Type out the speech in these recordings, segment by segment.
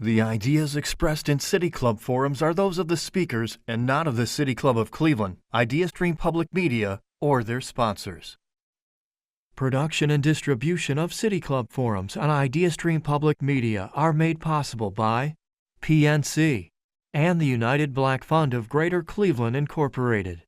The ideas expressed in City Club forums are those of the speakers and not of the City Club of Cleveland, IdeaStream Public Media, or their sponsors. Production and distribution of City Club forums on IdeaStream Public Media are made possible by PNC and the United Black Fund of Greater Cleveland, Incorporated.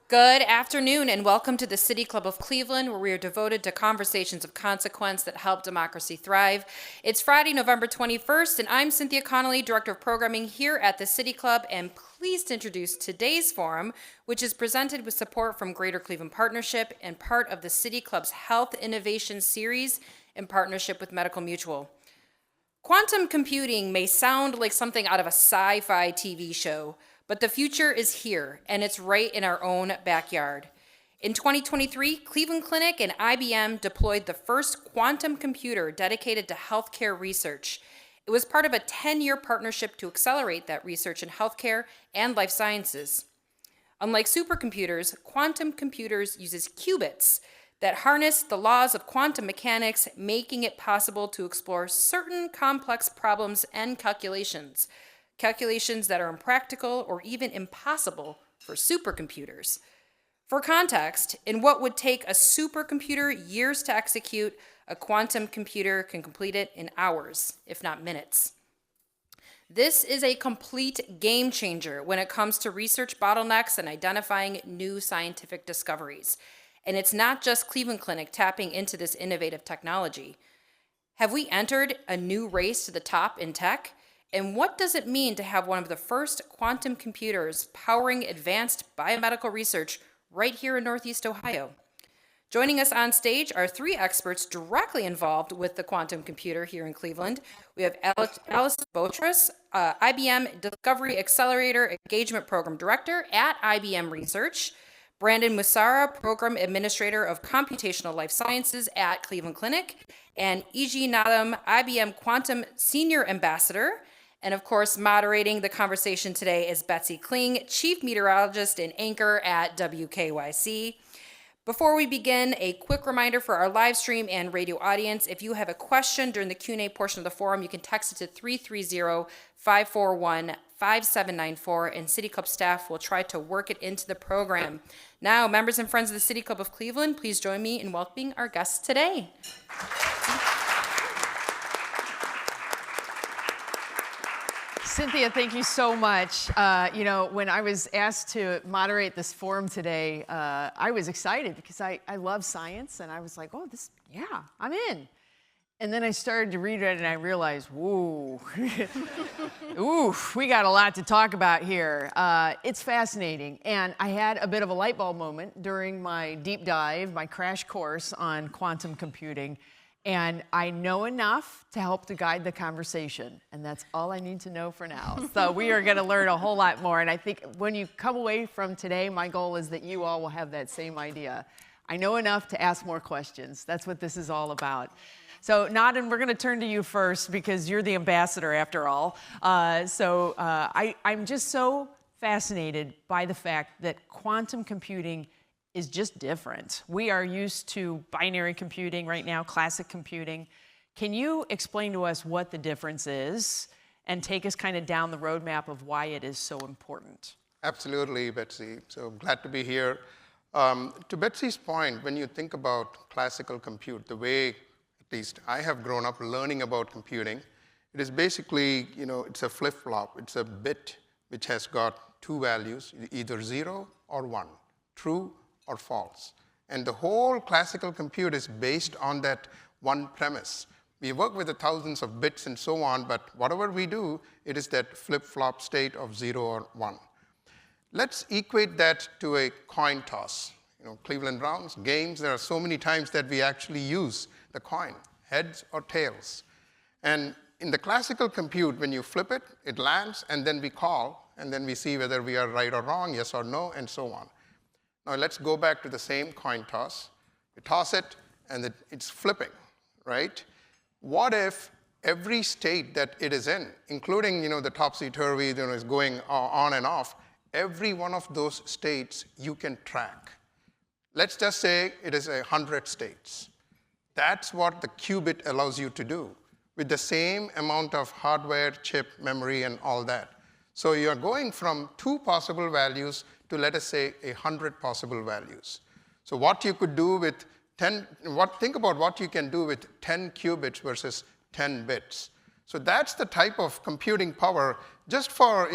Good afternoon and welcome to the City Club of Cleveland, where we are devoted to conversations of consequence that help democracy thrive. It's Friday, November 21st, and I'm Cynthia Connolly, Director of Programming here at the City Club, and pleased to introduce today's forum, which is presented with support from Greater Cleveland Partnership and part of the City Club's Health Innovation Series in partnership with Medical Mutual. Quantum computing may sound like something out of a sci-fi TV show, but the future is here, and it's right in our own backyard. In 2023, Cleveland Clinic and IBM deployed the first quantum computer dedicated to healthcare research. It was part of a 10-year partnership to accelerate that research in healthcare and life sciences. Unlike supercomputers, quantum computers uses qubits that harness the laws of quantum mechanics, making it possible to explore certain complex problems and calculations that are impractical or even impossible for supercomputers. For context, in what would take a supercomputer years to execute, a quantum computer can complete it in hours, if not minutes. This is a complete game changer when it comes to research bottlenecks and identifying new scientific discoveries. And it's not just Cleveland Clinic tapping into this innovative technology. Have we entered a new race to the top in tech? And what does it mean to have one of the first quantum computers powering advanced biomedical research right here in Northeast Ohio? Joining us on stage are three experts directly involved with the quantum computer here in Cleveland. We have Alice Botras, IBM Discovery Accelerator Engagement Program Director at IBM Research, Brandon Musara, Program Administrator of Computational Life Sciences at Cleveland Clinic, and E.G. Nadam, IBM Quantum Senior Ambassador. And of course, moderating the conversation today is Betsy Kling, Chief Meteorologist and Anchor at WKYC. Before we begin, a quick reminder for our live stream and radio audience. If you have a question during the Q&A portion of the forum, you can text it to 330-541-5794, and City Club staff will try to work it into the program. Now, members and friends of the City Club of Cleveland, please join me in welcoming our guests today. Cynthia, thank you so much. When I was asked to moderate this forum today, I was excited because I love science, and I was like, I'm in. And then I started to read it, and I realized, whoa, we got a lot to talk about here. It's fascinating, and I had a bit of a light bulb moment during my deep dive, my crash course on quantum computing. And I know enough to help to guide the conversation, and that's all I need to know for now. So we are going to learn a whole lot more, and I think when you come away from today, my goal is that you all will have that same idea. I know enough to ask more questions. That's what this is all about. So Nadan, we're going to turn to you first because you're the ambassador after all. I'm just so fascinated by the fact that quantum computing is just different. We are used to binary computing right now, classic computing. Can you explain to us what the difference is and take us kind of down the roadmap of why it is so important? Absolutely, Betsy. So glad to be here. To Betsy's point, when you think about classical compute, the way, at least I have grown up learning about computing, it is basically, it's a flip-flop. It's a bit which has got two values, either 0 or 1, true or false. And the whole classical compute is based on that one premise. We work with the thousands of bits and so on, but whatever we do, it is that flip-flop state of 0 or 1. Let's equate that to a coin toss. Cleveland Browns, games, there are so many times that we actually use the coin, heads or tails. And in the classical compute, when you flip it, it lands, and then we call, and then we see whether we are right or wrong, yes or no, and so on. Now let's go back to the same coin toss. You toss it, and it's flipping, right? what if every state that it is in, including the topsy-turvy, is going on and off, every one of those states you can track. Let's just say it is 100 states. That's what the qubit allows you to do with the same amount of hardware, chip, memory, and all that. So you're going from 2 possible values to, let us say, 100 possible values. So what you could do with think about what you can do with 10 qubits versus 10 bits. So that's the type of computing power. Just for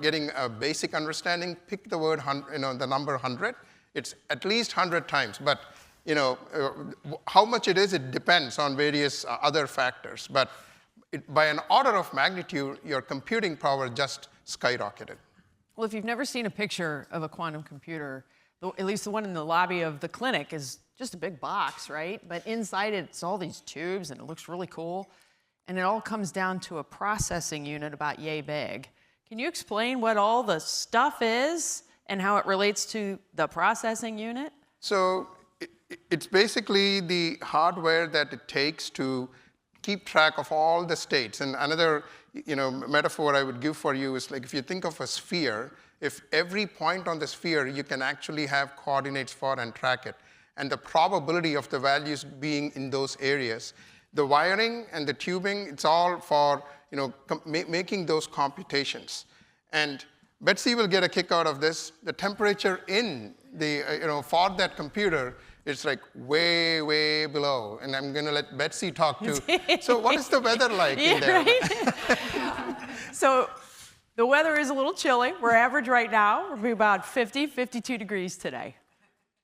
getting a basic understanding, pick the word, the number 100. It's at least 100 times, but how much it is, it depends on various other factors. But by an order of magnitude, your computing power just skyrocketed. Well, if you've never seen a picture of a quantum computer, at least the one in the lobby of the clinic is just a big box, right? But inside it's all these tubes, and it looks really cool. And it all comes down to a processing unit about yay big. Can you explain what all the stuff is and how it relates to the processing unit? So it's basically the hardware that it takes to keep track of all the states. And another metaphor I would give for you is like if you think of a sphere, if every point on the sphere you can actually have coordinates for and track it, and the probability of the values being in those areas, the wiring and the tubing, it's all for making those computations. And Betsy will get a kick out of this. The temperature in the for that computer is like way, way below. And I'm going to let Betsy talk to. So what is the weather like in there? Right? So the weather is a little chilly. We're average right now. We'll be about 50, 52 degrees today.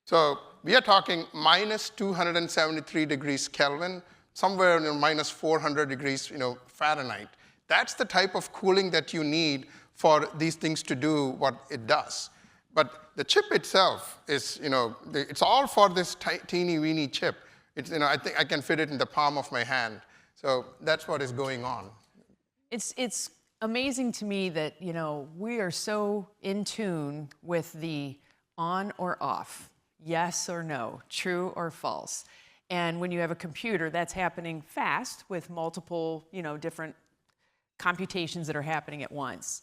So we are talking minus 273 degrees Kelvin, somewhere minus 400 degrees Fahrenheit. That's the type of cooling that you need for these things to do what it does. But the chip itself is, it's all for this teeny weeny chip. It's, I think I can fit it in the palm of my hand. So that's what is going on. It's amazing to me that, we are so in tune with the on or off, yes or no, true or false. And when you have a computer, that's happening fast with multiple, different computations that are happening at once.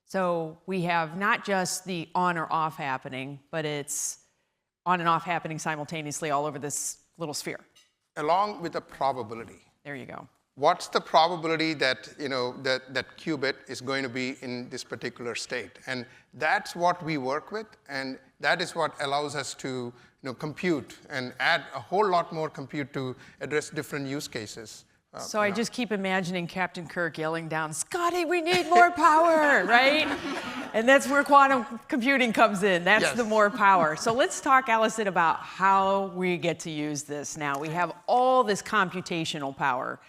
So we have not just the on or off happening, but it's on and off happening simultaneously all over this little sphere. Along with the probability. There you go. What's the probability that, that qubit is going to be in this particular state? And that's what we work with, and that is what allows us to compute and add a whole lot more compute to address different use cases. So I just keep imagining Captain Kirk yelling down, "Scotty, we need more power," right? And that's where quantum computing comes in. That's the more power. So let's talk, Allison, about how we get to use this now. We have all this computational power.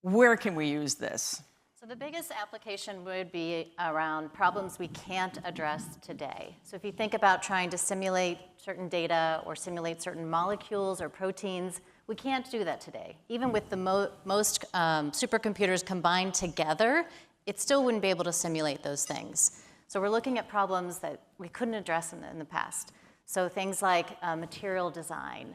Where can we use this? So the biggest application would be around problems we can't address today. So if you think about trying to simulate certain data or simulate certain molecules or proteins, we can't do that today. Even with the most supercomputers combined together, it still wouldn't be able to simulate those things. So we're looking at problems that we couldn't address in the past. So things like material design,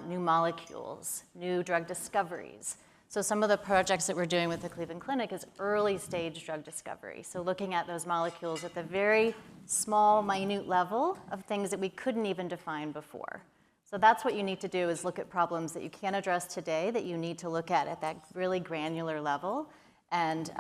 new molecules, new drug discoveries. So some of the projects that we're doing with the Cleveland Clinic is early stage drug discovery. So looking at those molecules at the very small, minute level of things that we couldn't even define before. So that's what you need to do, is look at problems that you can't address today that you need to look at that really granular level, and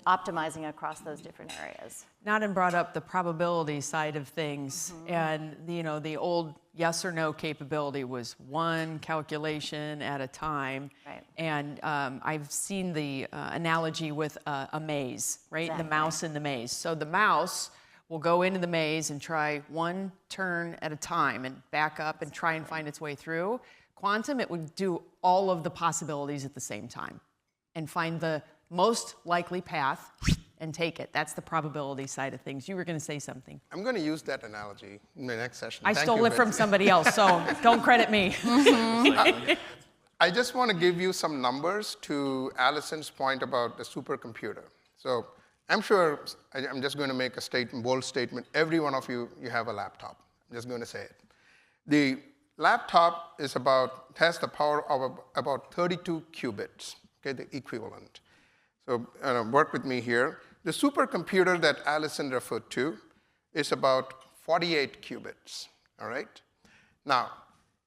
optimizing across those different areas. Naden brought up the probability side of things, and the old yes or no capability was one calculation at a time. Right. And I've seen the analogy with a maze, right? Exactly. The mouse in the maze. So the mouse will go into the maze and try one turn at a time and back up and try and find its way through. Quantum, it would do all of the possibilities at the same time and find the most likely path and take it. That's the probability side of things. You were going to say something. I'm going to use that analogy in the next session. I stole it from somebody else, so don't credit me. I just want to give you some numbers to Allison's point about the supercomputer. So I'm sure I'm just going to make a bold statement. Every one of you have a laptop. I'm just going to say it. laptop has the power of about 32 qubits, okay, the equivalent. So work with me here. The supercomputer that Allison referred to is about 48 qubits, all right? Now,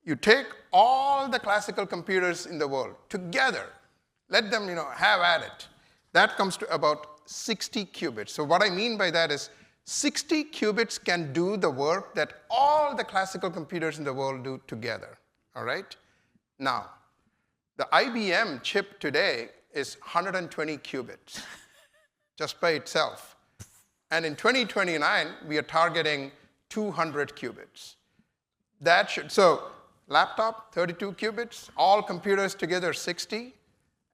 you take all the classical computers in the world together, let them have at it. That comes to about 60 qubits. So what I mean by that is 60 qubits can do the work that all the classical computers in the world do together, all right? Now, the IBM chip today is 120 qubits just by itself. And in 2029, we are targeting 200 qubits. So laptop, 32 qubits, all computers together 60,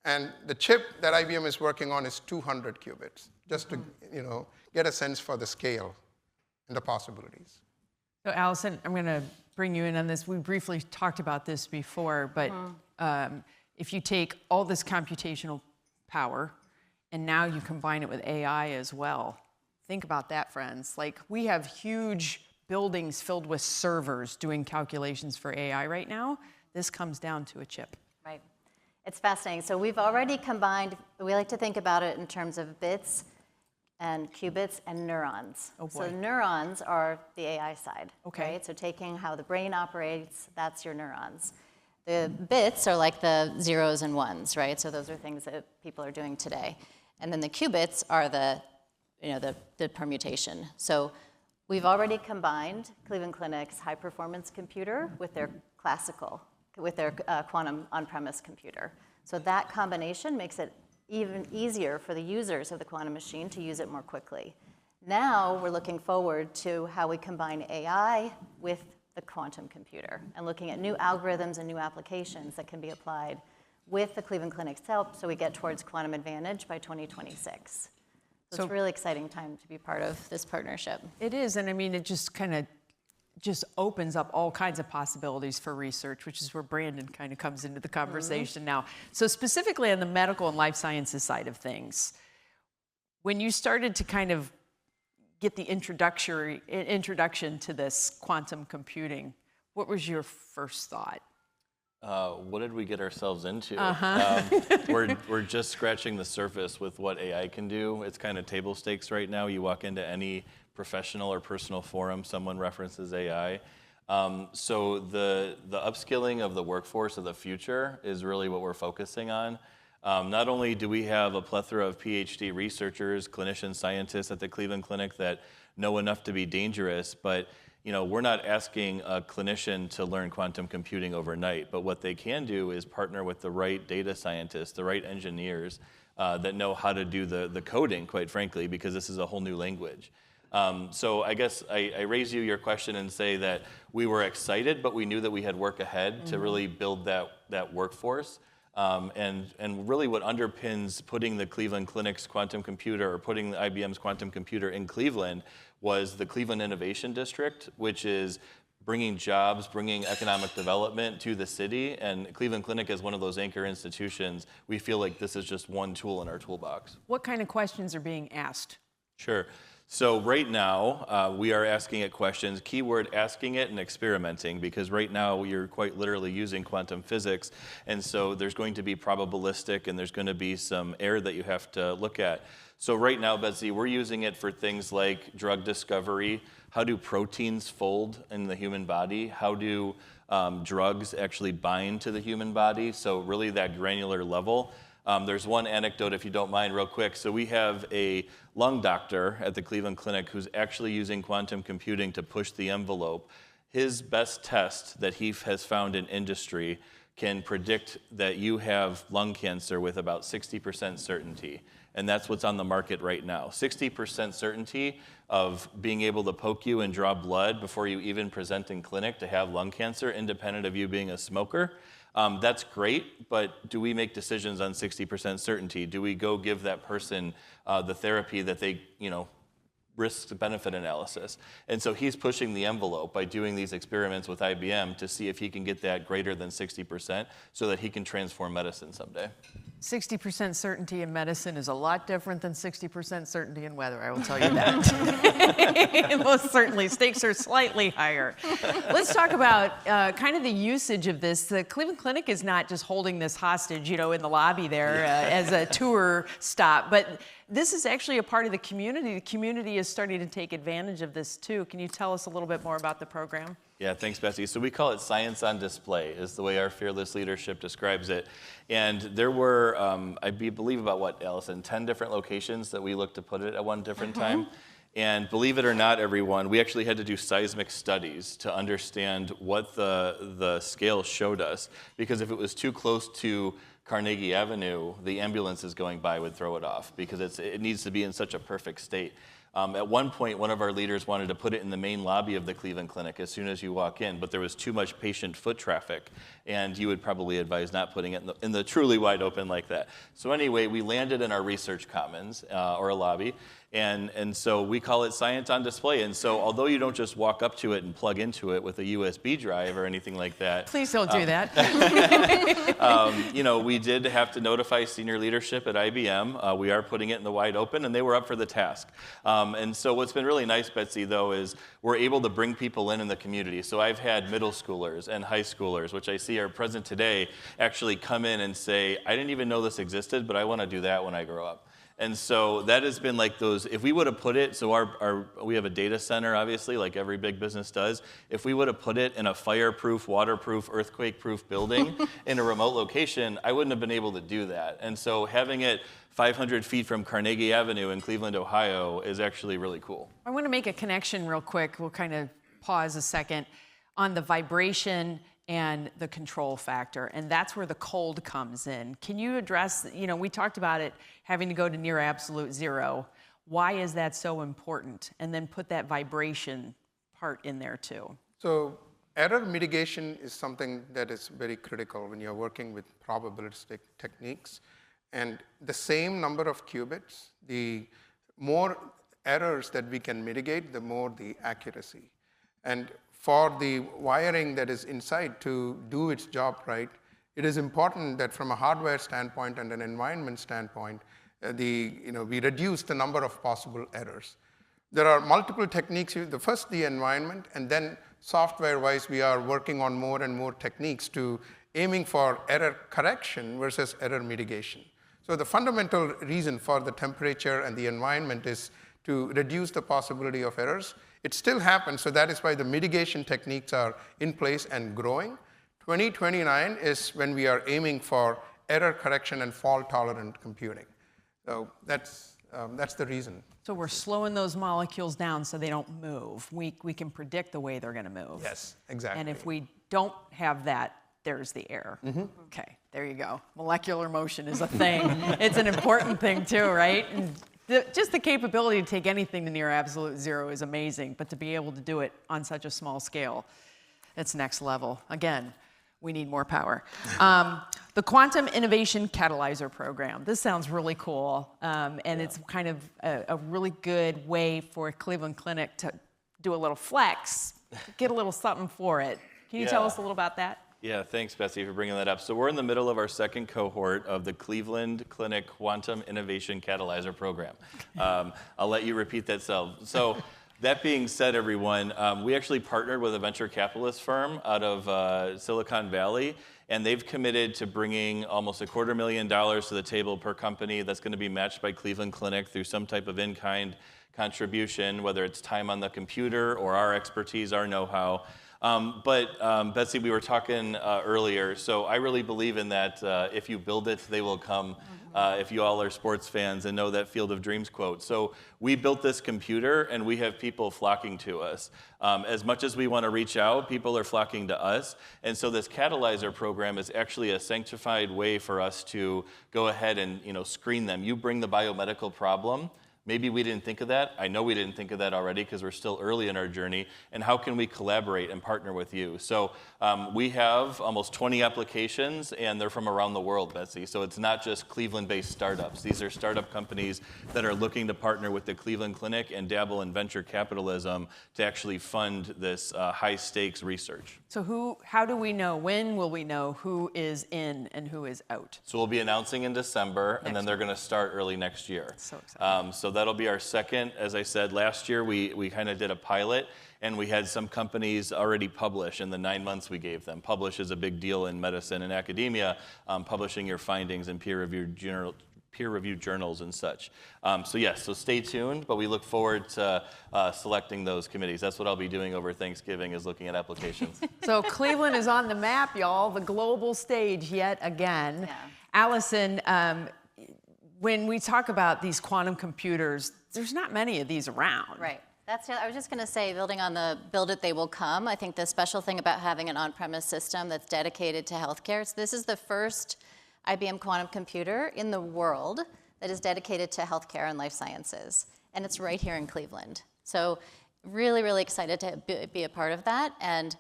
and the chip that IBM is working on is 200 qubits, just to get a sense for the scale and the possibilities. So Allison, I'm going to bring you in on this. We briefly talked about this before, but if you take all this computational power and now you combine it with AI as well, think about that, friends. Like, we have huge buildings filled with servers doing calculations for AI right now. This comes down to a chip. Right. It's fascinating. So we've already combined, we like to think about it in terms of bits and qubits and neurons. Oh boy. So neurons are the AI side. Okay. Right? So taking how the brain operates, that's your neurons. The bits are like the zeros and ones, right? So those are things that people are doing today. And then the qubits are the permutation. So we've already combined Cleveland Clinic's high-performance computer with their quantum on-premise computer. So that combination makes it even easier for the users of the quantum machine to use it more quickly. Now we're looking forward to how we combine AI with the quantum computer and looking at new algorithms and new applications that can be applied with the Cleveland Clinic's help, so we get towards quantum advantage by 2026. So it's a really exciting time to be part of this partnership. It is, and I mean, it just kind of opens up all kinds of possibilities for research, which is where Brandon kind of comes into the conversation now. So specifically on the medical and life sciences side of things, when you started to kind of get the introduction to this quantum computing, what was your first thought? What did we get ourselves into? We're just scratching the surface with what AI can do. It's kind of table stakes right now. You walk into any professional or personal forum, someone references AI. So the upskilling of the workforce of the future is really what we're focusing on. Not only do we have a plethora of PhD researchers, clinicians, scientists at the Cleveland Clinic that know enough to be dangerous, but we're not asking a clinician to learn quantum computing overnight, but what they can do is partner with the right data scientists, the right engineers that know how to do the coding, quite frankly, because this is a whole new language. So I guess I raise you your question and say that we were excited, but we knew that we had work ahead to really build that workforce. And really what underpins putting the Cleveland Clinic's quantum computer or putting the IBM's quantum computer in Cleveland was the Cleveland Innovation District, which is bringing jobs, bringing economic development to the city. And Cleveland Clinic is one of those anchor institutions. We feel like this is just one tool in our toolbox. What kind of questions are being asked? Sure. So right now, we are asking it questions, keyword asking it and experimenting, because right now you're quite literally using quantum physics, and so there's going to be probabilistic and there's going to be some error that you have to look at. So right now, Betsy, we're using it for things like drug discovery. How do proteins fold in the human body? How do drugs actually bind to the human body? So really that granular level. There's one anecdote, if you don't mind, real quick. So we have a lung doctor at the Cleveland Clinic who's actually using quantum computing to push the envelope. His best test that he has found in industry can predict that you have lung cancer with about 60% certainty. And that's what's on the market right now. 60% certainty of being able to poke you and draw blood before you even present in clinic to have lung cancer, independent of you being a smoker. That's great, but do we make decisions on 60% certainty? Do we go give that person the therapy that they, risk-benefit analysis? And so he's pushing the envelope by doing these experiments with IBM to see if he can get that greater than 60% so that he can transform medicine someday. 60% certainty in medicine is a lot different than 60% certainty in weather, I will tell you that. Most certainly, stakes are slightly higher. Let's talk about kind of the usage of this. The Cleveland Clinic is not just holding this hostage, in the lobby there as a tour stop, but this is actually a part of the community. The community is starting to take advantage of this too. Can you tell us a little bit more about the program? Yeah, thanks, Betsy. So we call it science on display, is the way our fearless leadership describes it. And there were, I believe about Allison, 10 different locations that we looked to put it at one different time. And believe it or not, everyone, we actually had to do seismic studies to understand what the scale showed us. Because if it was too close to Carnegie Avenue, the ambulances going by would throw it off because it needs to be in such a perfect state. At one point, one of our leaders wanted to put it in the main lobby of the Cleveland Clinic as soon as you walk in, but there was too much patient foot traffic, and you would probably advise not putting it in the truly wide open like that. So anyway, we landed in our research commons, or a lobby, and so we call it science on display. And so although you don't just walk up to it and plug into it with a USB drive or anything like that. Please don't do that. We did have to notify senior leadership at IBM. We are putting it in the wide open, and they were up for the task. And so what's been really nice, Betsy, though, is we're able to bring people in the community. So I've had middle schoolers and high schoolers, which I see are present today, actually come in and say, I didn't even know this existed, but I want to do that when I grow up. And so that has been like those, if we would have put it, so we have a data center, obviously, like every big business does. If we would have put it in a fireproof, waterproof, earthquake-proof building in a remote location, I wouldn't have been able to do that. And so having it 500 feet from Carnegie Avenue in Cleveland, Ohio is actually really cool. I want to make a connection real quick. We'll kind of pause a second on the vibration and the control factor, and that's where the cold comes in. Can you address, we talked about it having to go to near absolute zero. Why is that so important? And then put that vibration part in there too. So error mitigation is something that is very critical when you're working with probabilistic techniques. And the same number of qubits, the more errors that we can mitigate, the more the accuracy. And for the wiring that is inside to do its job right, it is important that from a hardware standpoint and an environment standpoint, we reduce the number of possible errors. There are multiple techniques. First, the environment, and then software-wise, we are working on more and more techniques to aiming for error correction versus error mitigation. So the fundamental reason for the temperature and the environment is to reduce the possibility of errors. It still happens, so that is why the mitigation techniques are in place and growing. 2029 is when we are aiming for error correction and fault-tolerant computing. So that's the reason. So we're slowing those molecules down so they don't move. We can predict the way they're going to move. Yes, exactly. And if we don't have that, there's the error. Okay, there you go. Molecular motion is a thing. It's an important thing too, right? And just the capability to take anything to near absolute zero is amazing, but to be able to do it on such a small scale, it's next level. Again, we need more power. The Quantum Innovation Catalyzer Program. This sounds really cool, and it's kind of a really good way for Cleveland Clinic to do a little flex, get a little something for it. Can you tell us a little about that? Yeah, thanks, Betsy, for bringing that up. So we're in the middle of our second cohort of the Cleveland Clinic Quantum Innovation Catalyzer Program. I'll let you repeat that. So that being said, everyone, we actually partnered with a venture capitalist firm out of Silicon Valley, and they've committed to bringing almost $250,000 to the table per company. That's going to be matched by Cleveland Clinic through some type of in-kind contribution, whether it's time on the computer or our expertise, our know-how. But Betsy, we were talking earlier, so I really believe in that if you build it, they will come, if you all are sports fans and know that Field of Dreams quote. So we built this computer, and we have people flocking to us. As much as we want to reach out, people are flocking to us. And so this Catalyzer program is actually a sanctified way for us to go ahead and screen them. You bring the biomedical problem, Maybe we didn't think of that. I know we didn't think of that already because we're still early in our journey. And how can we collaborate and partner with you? So we have almost 20 applications, and they're from around the world, Betsy. So it's not just Cleveland-based startups. These are startup companies that are looking to partner with the Cleveland Clinic and dabble in venture capitalism to actually fund this high-stakes research. So how do we know, when will we know who is in and who is out? So we'll be announcing in December, and then they're going to start early next year. So exciting. So that'll be our second. As I said, last year we kind of did a pilot, and we had some companies already publish in the 9 months we gave them. Publish is a big deal in medicine and academia, publishing your findings in peer-reviewed journals and such. So yes, so stay tuned, but we look forward to selecting those committees. That's what I'll be doing over Thanksgiving, is looking at applications. So Cleveland is on the map, y'all, the global stage yet again. Yeah. Allison, when we talk about these quantum computers, there's not many of these around. Right. I was just going to say, building on the build it, they will come, I think the special thing about having an on-premise system that's dedicated to healthcare, so this is the first IBM quantum computer in the world that is dedicated to healthcare and life sciences. And it's right here in Cleveland. So really, really excited to be a part of that. And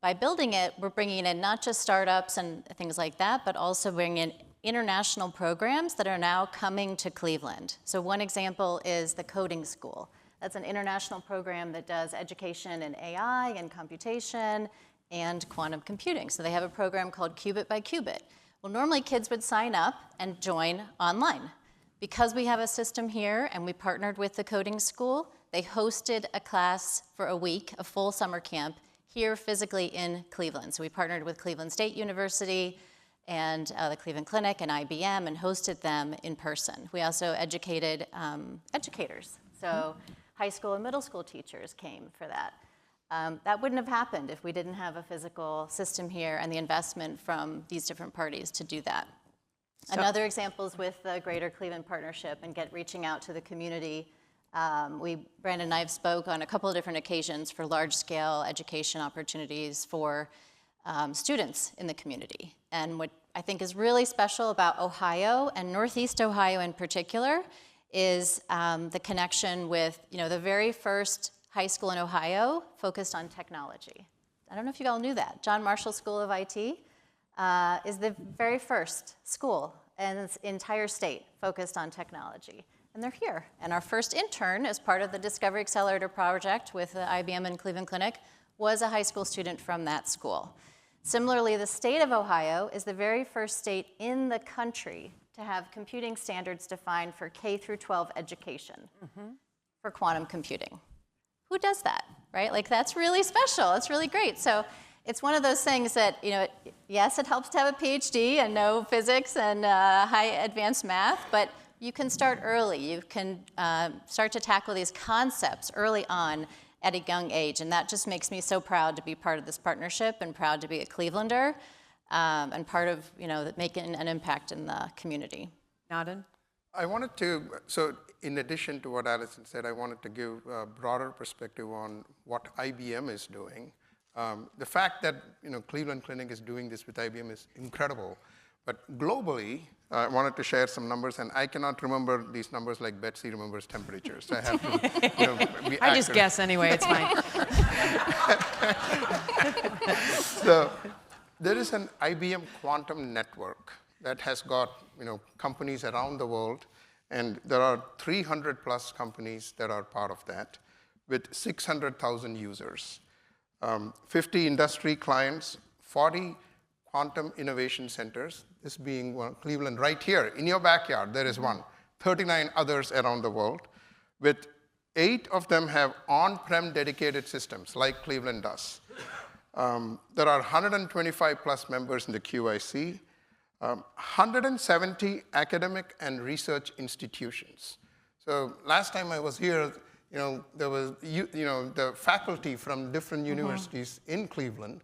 by building it, we're bringing in not just startups and things like that, but also bringing in international programs that are now coming to Cleveland. So one example is the Coding School. That's an international program that does education in AI and computation and quantum computing. So they have a program called Qubit by Qubit. Well, normally kids would sign up and join online. Because we have a system here and we partnered with the Coding School, they hosted a class for a week, a full summer camp, here physically in Cleveland. So we partnered with Cleveland State University and the Cleveland Clinic and IBM and hosted them in person. We also educated educators. So high school and middle school teachers came for that. That wouldn't have happened if we didn't have a physical system here and the investment from these different parties to do that. Another example is with the Greater Cleveland Partnership and reaching out to the community. Brandon and I have spoke on a couple of different occasions for large-scale education opportunities for students in the community. And what I think is really special about Ohio and Northeast Ohio in particular is the connection with, the very first high school in Ohio focused on technology. I don't know if you all knew that. John Marshall School of IT is the very first school in its entire state focused on technology. And they're here. And our first intern, as part of the Discovery Accelerator project with the IBM and Cleveland Clinic, was a high school student from that school. Similarly, the state of Ohio is the very first state in the country to have computing standards defined for K through 12 education for quantum computing. Who does that, right? Like, that's really special. It's really great. So it's one of those things that, yes, it helps to have a PhD and know physics and high advanced math, but you can start early. You can start to tackle these concepts early on at a young age, and that just makes me so proud to be part of this partnership and proud to be a Clevelander and part of, making an impact in the community. Naden? I wanted to, so in addition to what Allison said, I wanted to give a broader perspective on what IBM is doing. The fact that Cleveland Clinic is doing this with IBM is incredible. But globally, I wanted to share some numbers, and I cannot remember these numbers like Betsy remembers temperatures. So I have to, be I just guess anyway, it's fine. So there is an IBM quantum network that has got companies around the world, and there are 300 plus companies that are part of that, with 600,000 users, 50 industry clients, 40 quantum innovation centers, this being one, Cleveland right here, in your backyard, there is one, 39 others around the world, with 8 of them have on-prem dedicated systems, like Cleveland does. There are 125 plus members in the QIC, 170 academic and research institutions. So last time I was here, there was, the faculty from different universities in Cleveland,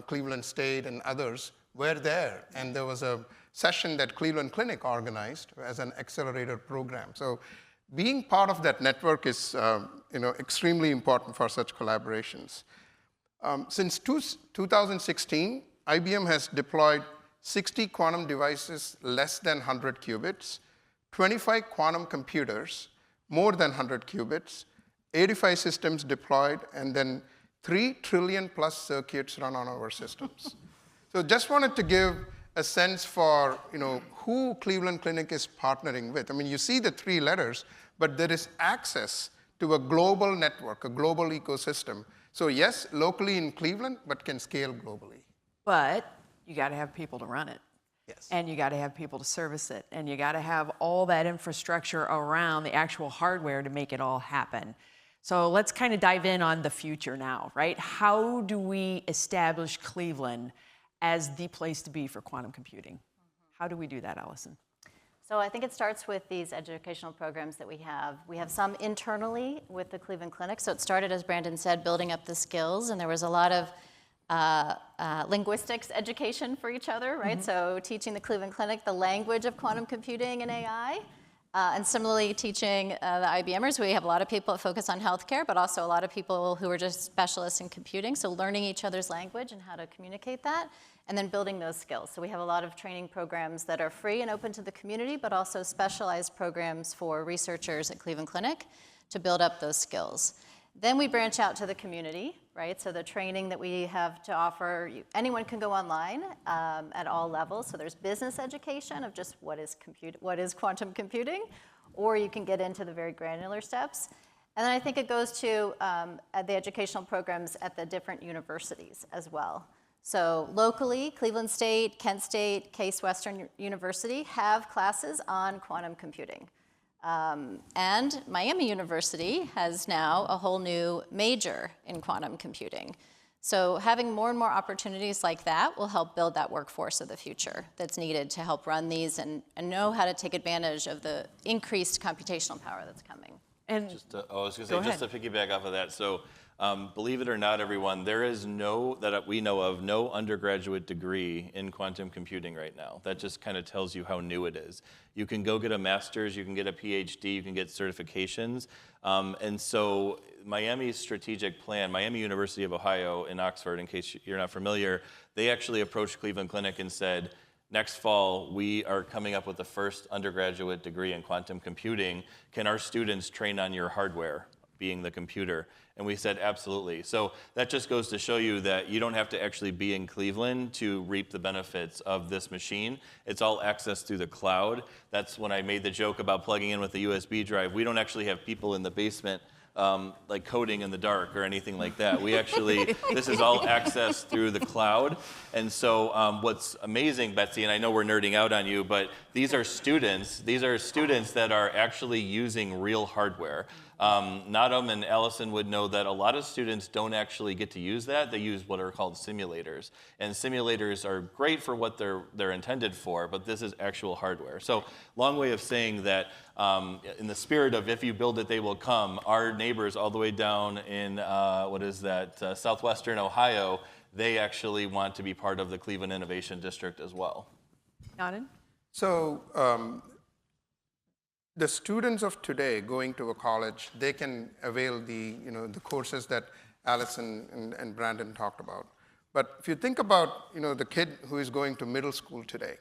Cleveland State and others were there. And there was a session that Cleveland Clinic organized as an accelerator program. So being part of that network is extremely important for such collaborations. Since 2016, IBM has deployed 60 quantum devices less than 100 qubits, 25 quantum computers, more than 100 qubits, 85 systems deployed, and then 3 trillion plus circuits run on our systems. So just wanted to give a sense for who Cleveland Clinic is partnering with. I mean, you see the 3 letters, but there is access to a global network, a global ecosystem. So yes, locally in Cleveland, but can scale globally. But you got to have people to run it. Yes. And you got to have people to service it. And you got to have all that infrastructure around the actual hardware to make it all happen. So let's kind of dive in on the future now, right? How do we establish Cleveland as the place to be for quantum computing? How do we do that, Allison? So I think it starts with these educational programs that we have. We have some internally with the Cleveland Clinic. So it started, as Brandon said, building up the skills, and there was a lot of linguistics education for each other, right? So teaching the Cleveland Clinic the language of quantum computing and AI, and similarly teaching the IBMers. We have a lot of people that focus on healthcare, but also a lot of people who are just specialists in computing. So learning each other's language and how to communicate that, and then building those skills. So we have a lot of training programs that are free and open to the community, but also specialized programs for researchers at Cleveland Clinic to build up those skills. Then we branch out to the community, right? So the training that we have to offer, anyone can go online at all levels. So there's business education of just what is quantum computing, or you can get into the very granular steps. And then I think it goes to the educational programs at the different universities as well. So locally, Cleveland State, Kent State, Case Western University have classes on quantum computing. And Miami University has now a whole new major in quantum computing. So having more and more opportunities like that will help build that workforce of the future that's needed to help run these and know how to take advantage of the increased computational power that's coming. And just to piggyback off of that, so believe it or not, everyone, there is that we know of, no undergraduate degree in quantum computing right now. That just kind of tells you how new it is. You can go get a master's, you can get a PhD, you can get certifications. And so Miami's strategic plan, Miami University of Ohio in Oxford, in case you're not familiar, they actually approached Cleveland Clinic and said, next fall, we are coming up with the first undergraduate degree in quantum computing. Can our students train on your hardware, being the computer? And we said, absolutely. So that just goes to show you that you don't have to actually be in Cleveland to reap the benefits of this machine. It's all accessed through the cloud. That's when I made the joke about plugging in with the USB drive. We don't actually have people in the basement like coding in the dark or anything like that. We actually, this is all accessed through the cloud. And so what's amazing, Betsy, and I know we're nerding out on you, but these are students that are actually using real hardware. Nadam and Allison would know that a lot of students don't actually get to use that. They use what are called simulators. And simulators are great for what they're intended for, but this is actual hardware. So long way of saying that in the spirit of if you build it, they will come, our neighbors all the way down in, southwestern Ohio, they actually want to be part of the Cleveland Innovation District as well. Naden? So the students of today going to a college, they can avail the courses that Allison and Brandon talked about. But if you think about the kid who is going to middle school today,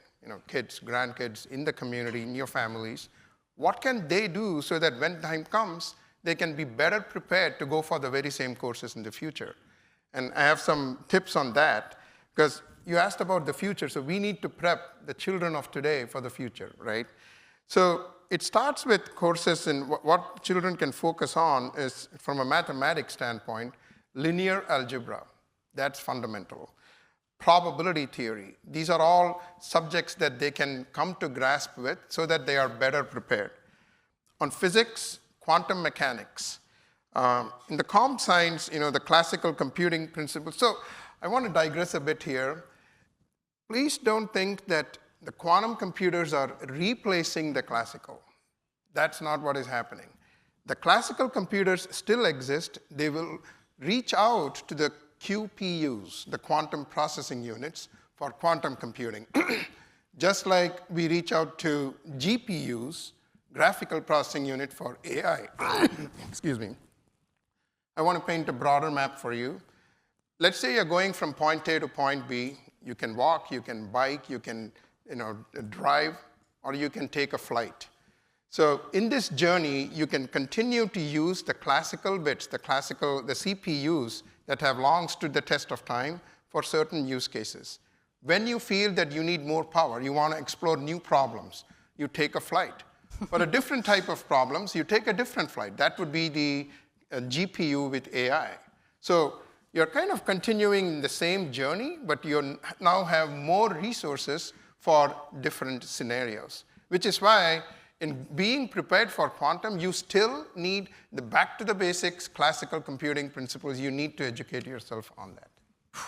kids, grandkids in the community, in your families, what can they do so that when time comes, they can be better prepared to go for the very same courses in the future? And I have some tips on that, because you asked about the future, so we need to prep the children of today for the future, right? So it starts with courses, and what children can focus on is, from a mathematics standpoint, linear algebra. That's fundamental. Probability theory. These are all subjects that they can come to grasp with so that they are better prepared. On physics, quantum mechanics. In the comp science, the classical computing principles. So I want to digress a bit here. Please don't think that the quantum computers are replacing the classical. That's not what is happening. The classical computers still exist. They will reach out to the QPUs, the quantum processing units, for quantum computing. Just like we reach out to GPUs, graphical processing unit, for AI. Excuse me. I want to paint a broader map for you. Let's say you're going from point A to point B. You can walk, you can bike, you can drive, or you can take a flight. So in this journey, you can continue to use the classical bits, the CPUs that have long stood the test of time for certain use cases. When you feel that you need more power, you want to explore new problems, you take a flight. For a different type of problems, you take a different flight. That would be the GPU with AI. So you're kind of continuing the same journey, but you now have more resources for different scenarios, which is why in being prepared for quantum, you still need the back to the basics, classical computing principles. You need to educate yourself on that.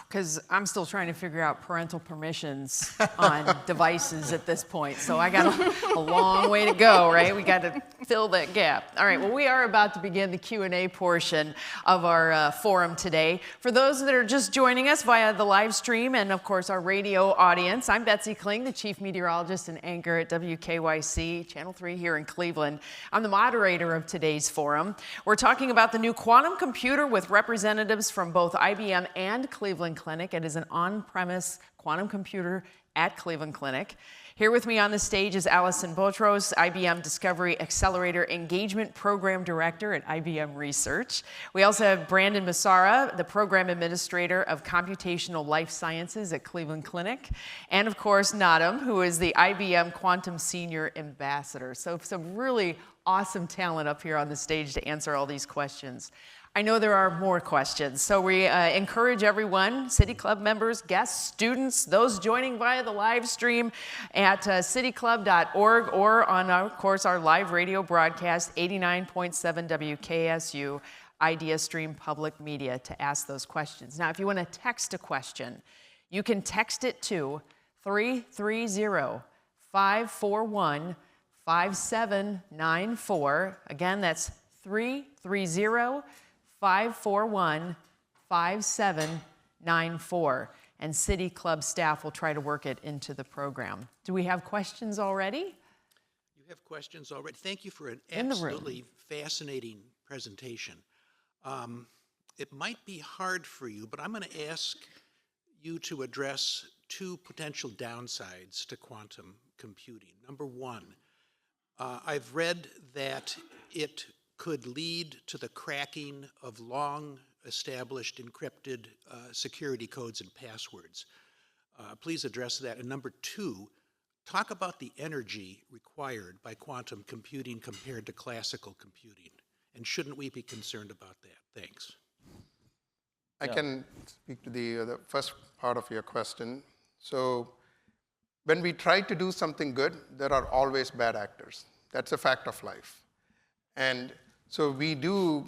Because I'm still trying to figure out parental permissions on devices at this point. So I got a long way to go, right? We got to fill that gap. All right, well, we are about to begin the Q&A portion of our forum today. For those that are just joining us via the live stream and, of course, our radio audience, I'm Betsy Kling, the Chief Meteorologist and Anchor at WKYC, Channel 3 here in Cleveland. I'm the moderator of today's forum. We're talking about the new quantum computer with representatives from both IBM and Cleveland Clinic. It is an on-premise quantum computer at Cleveland Clinic. Here with me on the stage is Allison Botros, IBM Discovery Accelerator Engagement Program Director at IBM Research. We also have Brandon Massara, the Program Administrator of Computational Life Sciences at Cleveland Clinic. And of course, Nadam, who is the IBM Quantum Senior Ambassador. So some really awesome talent up here on the stage to answer all these questions. I know there are more questions, so we encourage everyone, City Club members, guests, students, those joining via the live stream at cityclub.org or on, of course, our live radio broadcast, 89.7 WKSU, Idea Stream Public Media, to ask those questions. Now, if you want to text a question, you can text it to 330-541-5794. Again, that's 330-541-5794. And City Club staff will try to work it into the program. Do we have questions already? You have questions already. Thank you for an absolutely fascinating presentation. It might be hard for you, but I'm going to ask you to address two potential downsides to quantum computing. Number one, I've read that it could lead to the cracking of long-established encrypted security codes and passwords. Please address that. And number two, talk about the energy required by quantum computing compared to classical computing. And shouldn't we be concerned about that? Thanks. I can speak to the first part of your question. So when we try to do something good, there are always bad actors. That's a fact of life. And so we do,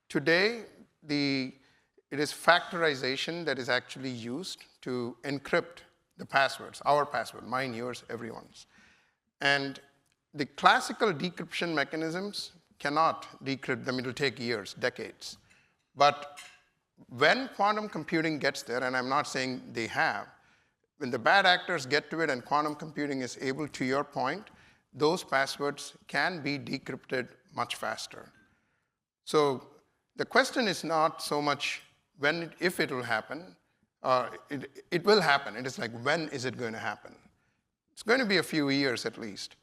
today, it is factorization that is actually used to encrypt the passwords, our password, mine, yours, everyone's. And the classical decryption mechanisms cannot decrypt them. It will take years, decades. But when quantum computing gets there, and I'm not saying they have, when the bad actors get to it and quantum computing is able, to your point, those passwords can be decrypted much faster. So the question is not so much if it will happen. It will happen. It is like, when is it going to happen? It's going to be a few years at least.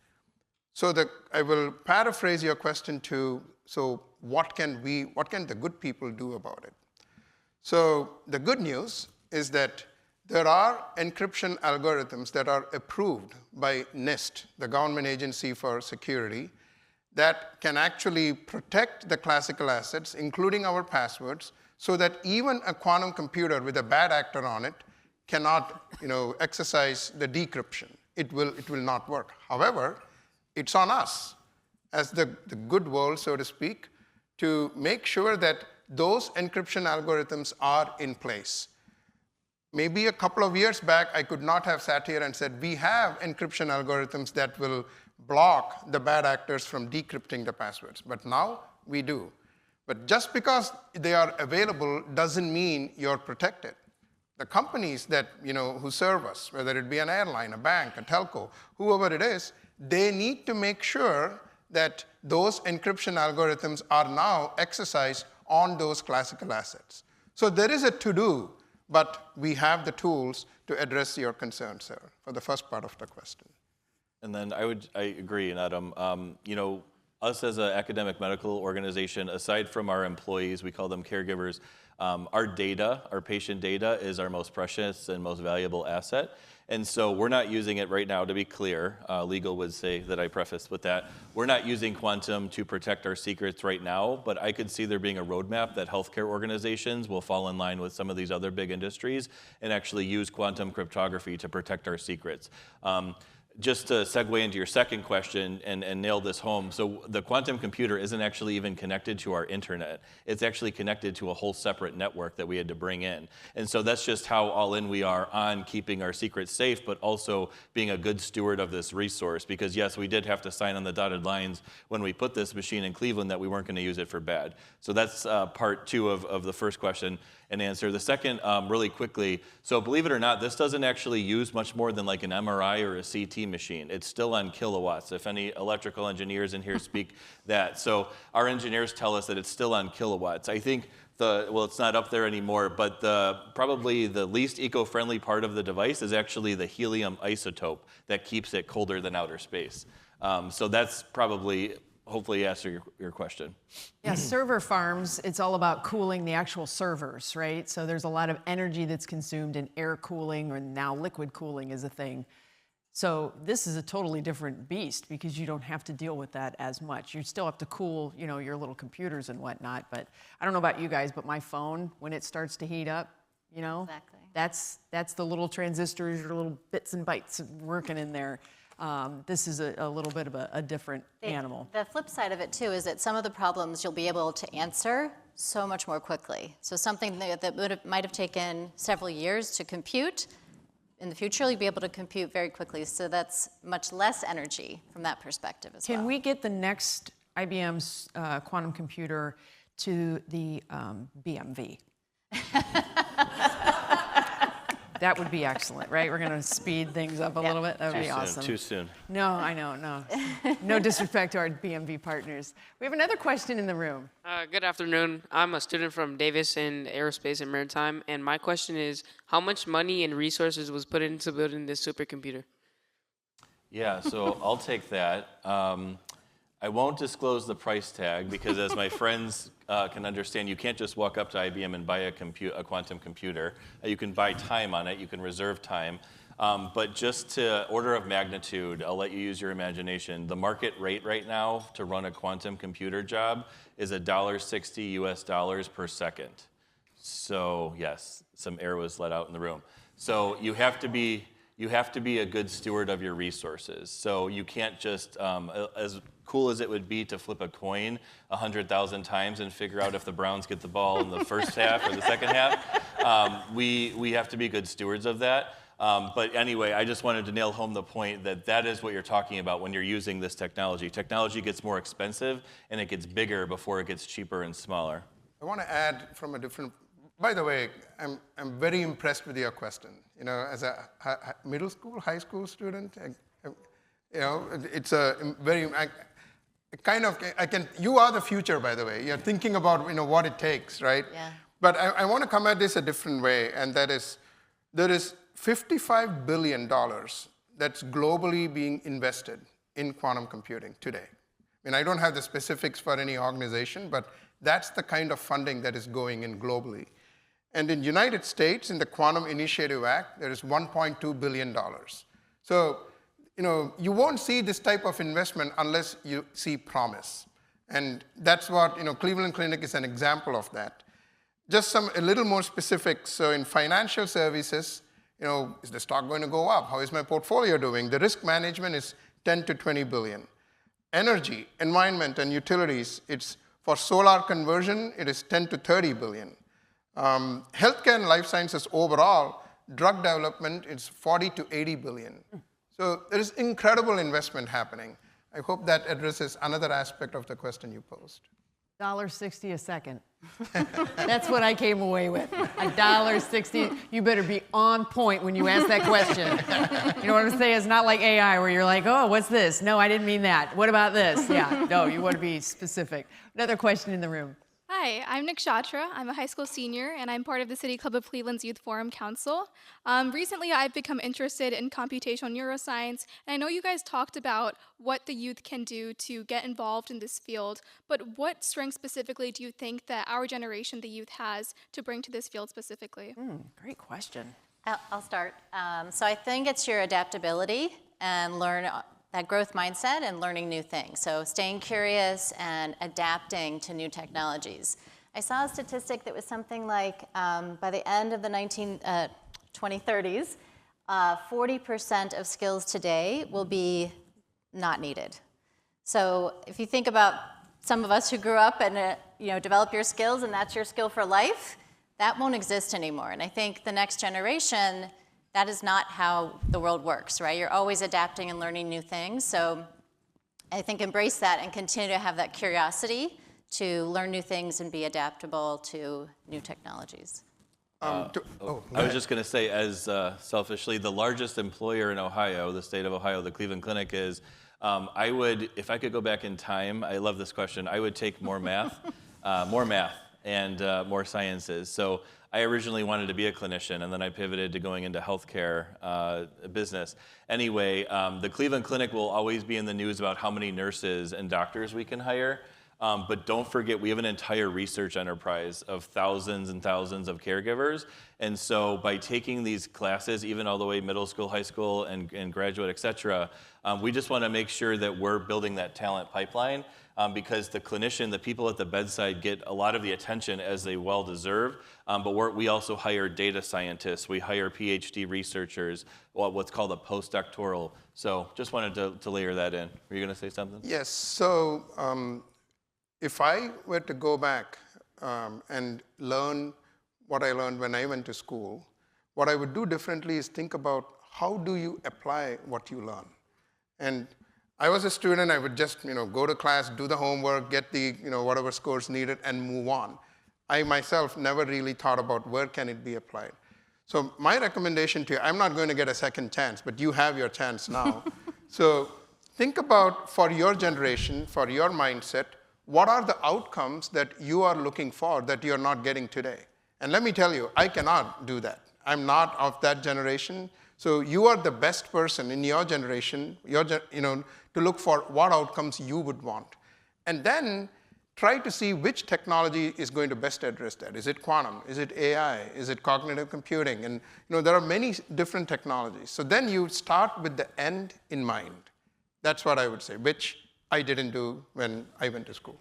So I will paraphrase your question to, so what can the good people do about it? So the good news is that there are encryption algorithms that are approved by NIST, the government agency for security, that can actually protect the classical assets, including our passwords, so that even a quantum computer with a bad actor on it cannot exercise the decryption. It will not work. However, it's on us, as the good world, so to speak, to make sure that those encryption algorithms are in place. Maybe a couple of years back, I could not have sat here and said, we have encryption algorithms that will block the bad actors from decrypting the passwords. But now we do. But just because they are available doesn't mean you're protected. The companies that, who serve us, whether it be an airline, a bank, a telco, whoever it is, they need to make sure that those encryption algorithms are now exercised on those classical assets. So there is a to-do, but we have the tools to address your concern, sir, for the first part of the question. And then I agree, Adam. Us as an academic medical organization, aside from our employees, we call them caregivers, our data, our patient data, is our most precious and most valuable asset. And so we're not using it right now, to be clear. Legal would say that I prefaced with that. We're not using quantum to protect our secrets right now, but I could see there being a roadmap that healthcare organizations will fall in line with some of these other big industries and actually use quantum cryptography to protect our secrets. Just to segue into your second question and nail this home, so the quantum computer isn't actually even connected to our internet. It's actually connected to a whole separate network that we had to bring in. And so that's just how all in we are on keeping our secrets safe, but also being a good steward of this resource. Because yes, we did have to sign on the dotted lines when we put this machine in Cleveland that we weren't going to use it for bad. So that's part two of the first question and answer. The second, really quickly, so believe it or not, this doesn't actually use much more than like an MRI or a CT machine. It's still on kilowatts. If any electrical engineers in here speak that. So our engineers tell us that it's still on kilowatts. I think it's not up there anymore, but probably the least eco-friendly part of the device is actually the helium isotope that keeps it colder than outer space. So that's probably hopefully answer your question. Yeah, server farms, it's all about cooling the actual servers, right? So there's a lot of energy that's consumed in air cooling, or now liquid cooling is a thing. So this is a totally different beast because you don't have to deal with that as much. You still have to cool, your little computers and whatnot, but I don't know about you guys, but my phone, when it starts to heat up, Exactly. that's the little transistors or little bits and bytes working in there. This is a little bit of a different animal. The flip side of it, too, is that some of the problems you'll be able to answer so much more quickly. So something that might have taken several years to compute, in the future, you'll be able to compute very quickly. So that's much less energy from that perspective as well. Can we get the next IBM's quantum computer to the BMV? That would be excellent, right? We're going to speed things up a little bit. That would be awesome. Too soon. No, I know, no. No disrespect to our BMV partners. We have another question in the room. Good afternoon. I'm a student from Davis in Aerospace and Maritime, and my question is, how much money and resources was put into building this supercomputer? Yeah, so I'll take that. I won't disclose the price tag because, as my friends can understand, you can't just walk up to IBM and buy a quantum computer. You can buy time on it. You can reserve time. But just to order of magnitude, I'll let you use your imagination. The market rate right now to run a quantum computer job is $1.60 US per second. So yes, some air was let out in the room. So you have to be a good steward of your resources. So you can't just, as cool as it would be to flip a coin 100,000 times and figure out if the Browns get the ball in the first half or the second half, we have to be good stewards of that. But anyway, I just wanted to nail home the point that is what you're talking about when you're using this technology. Technology gets more expensive and it gets bigger before it gets cheaper and smaller. I want to add from a different. By the way, I'm very impressed with your question. As a middle school, high school student, it's a very. You are the future, by the way. You're thinking about what it takes, right? Yeah. But I want to come at this a different way, and that is, there is $55 billion that's globally being invested in quantum computing today. I don't have the specifics for any organization, but that's the kind of funding that is going in globally. And in the United States, in the Quantum Initiative Act, there is $1.2 billion. So, you won't see this type of investment unless you see promise. And that's what, Cleveland Clinic is an example of that. Just a little more specifics. So in financial services, is the stock going to go up? How is my portfolio doing? The risk management is 10 to 20 billion. Energy, environment, and utilities, it's for solar conversion, it is 10 to 30 billion. Healthcare and life sciences overall, drug development, it's 40 to 80 billion. So there is incredible investment happening. I hope that addresses another aspect of the question you posed. $1.60 a second. That's what I came away with. $1.60. You better be on point when you ask that question. You know what I'm saying? It's not like AI where you're like, oh, what's this? No, I didn't mean that. What about this? Yeah, no, you want to be specific. Another question in the room. Hi, I'm Nikshatra. I'm a high school senior, and I'm part of the City Club of Cleveland's Youth Forum Council. Recently, I've become interested in computational neuroscience, and I know you guys talked about what the youth can do to get involved in this field, but what strengths specifically do you think that our generation, the youth, has to bring to this field specifically? Great question. I'll start. So I think it's your adaptability and that growth mindset and learning new things. So staying curious and adapting to new technologies. I saw a statistic that was something like by the end of the 2030s, 40% of skills today will be not needed. So if you think about some of us who grew up and develop your skills and that's your skill for life, that won't exist anymore. And I think the next generation, that is not how the world works, right? You're always adapting and learning new things. So I think embrace that and continue to have that curiosity to learn new things and be adaptable to new technologies. I was just going to say, as selfishly, the largest employer in Ohio, the state of Ohio, the Cleveland Clinic is, I would, if I could go back in time, I love this question, I would take more math, and more sciences. So I originally wanted to be a clinician, and then I pivoted to going into healthcare business. Anyway, the Cleveland Clinic will always be in the news about how many nurses and doctors we can hire. But don't forget, we have an entire research enterprise of thousands and thousands of caregivers. And so by taking these classes, even all the way middle school, high school, and graduate, et cetera, we just want to make sure that we're building that talent pipeline. Because the clinician, the people at the bedside get a lot of the attention as they well deserve, but we also hire data scientists, we hire PhD researchers, what's called a postdoctoral. So just wanted to layer that in. Were you going to say something? Yes, so if I were to go back and learn what I learned when I went to school, what I would do differently is think about how do you apply what you learn. And I was a student, I would just go to class, do the homework, get the whatever scores needed, and move on. I myself never really thought about where can it be applied. So my recommendation to you, I'm not going to get a second chance, but you have your chance now. So think about, for your generation, for your mindset, what are the outcomes that you are looking for that you're not getting today? And let me tell you, I cannot do that. I'm not of that generation. So you are the best person in your generation, to look for what outcomes you would want. And then try to see which technology is going to best address that. Is it quantum? Is it AI? Is it cognitive computing? And there are many different technologies. So then you start with the end in mind. That's what I would say, which I didn't do when I went to school.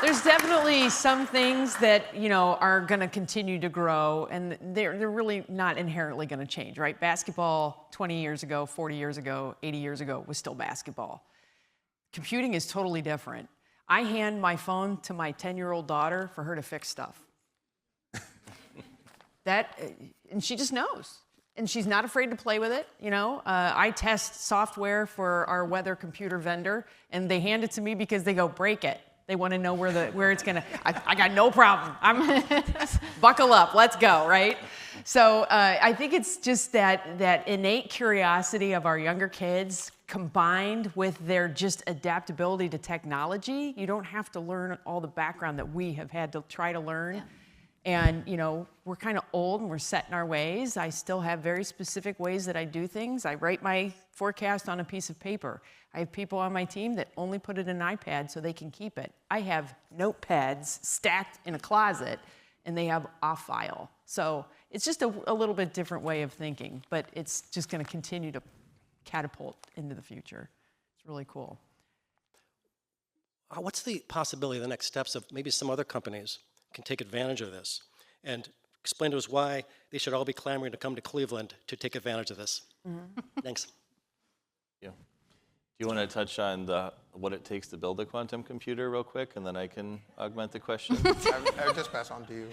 There's definitely some things that are going to continue to grow, and they're really not inherently going to change, right? Basketball 20 years ago, 40 years ago, 80 years ago was still basketball. Computing is totally different. I hand my phone to my 10-year-old daughter for her to fix stuff. And she just knows. And she's not afraid to play with it, I test software for our weather computer vendor, and they hand it to me because they go, break it. They want to know where it's gonna. I got no problem. Buckle up. Let's go. Right. So I think it's just that innate curiosity of our younger kids combined with their just adaptability to technology. You don't have to learn all the background that we have had to try to learn. Yeah. And we're kind of old and we're set in our ways. I still have very specific ways that I do things. I write my forecast on a piece of paper. I have people on my team that only put it in an iPad so they can keep it. I have notepads stacked in a closet, and they have off file. So it's just a little bit different way of thinking, but it's just going to continue to catapult into the future. It's really cool. What's the possibility, the next steps of maybe some other companies can take advantage of this? And explain to us why they should all be clamoring to come to Cleveland to take advantage of this. Mm-hmm. Thanks. Yeah. Do you want to touch on what it takes to build a quantum computer real quick, and then I can augment the question? I'll just pass on to you.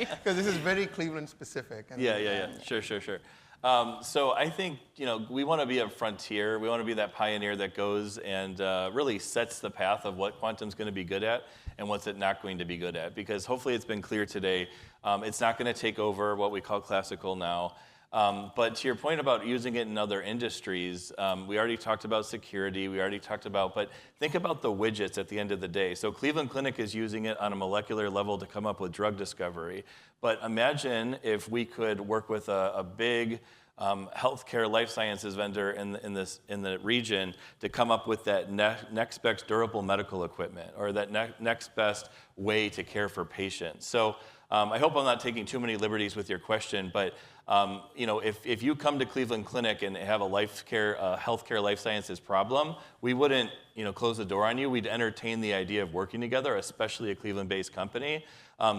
Because this is very Cleveland specific. Yeah. Sure. So I think, we want to be a frontier. We want to be that pioneer that goes and really sets the path of what quantum's going to be good at and what's it not going to be good at. Because hopefully it's been clear today, it's not going to take over what we call classical now. But to your point about using it in other industries, we already talked about security, but think about the widgets at the end of the day. So Cleveland Clinic is using it on a molecular level to come up with drug discovery. But imagine if we could work with a big healthcare life sciences vendor in the region to come up with that next best durable medical equipment, or that next best way to care for patients. So I hope I'm not taking too many liberties with your question, but if you come to Cleveland Clinic and have a healthcare life sciences problem, we wouldn't close the door on you. We'd entertain the idea of working together, especially a Cleveland-based company,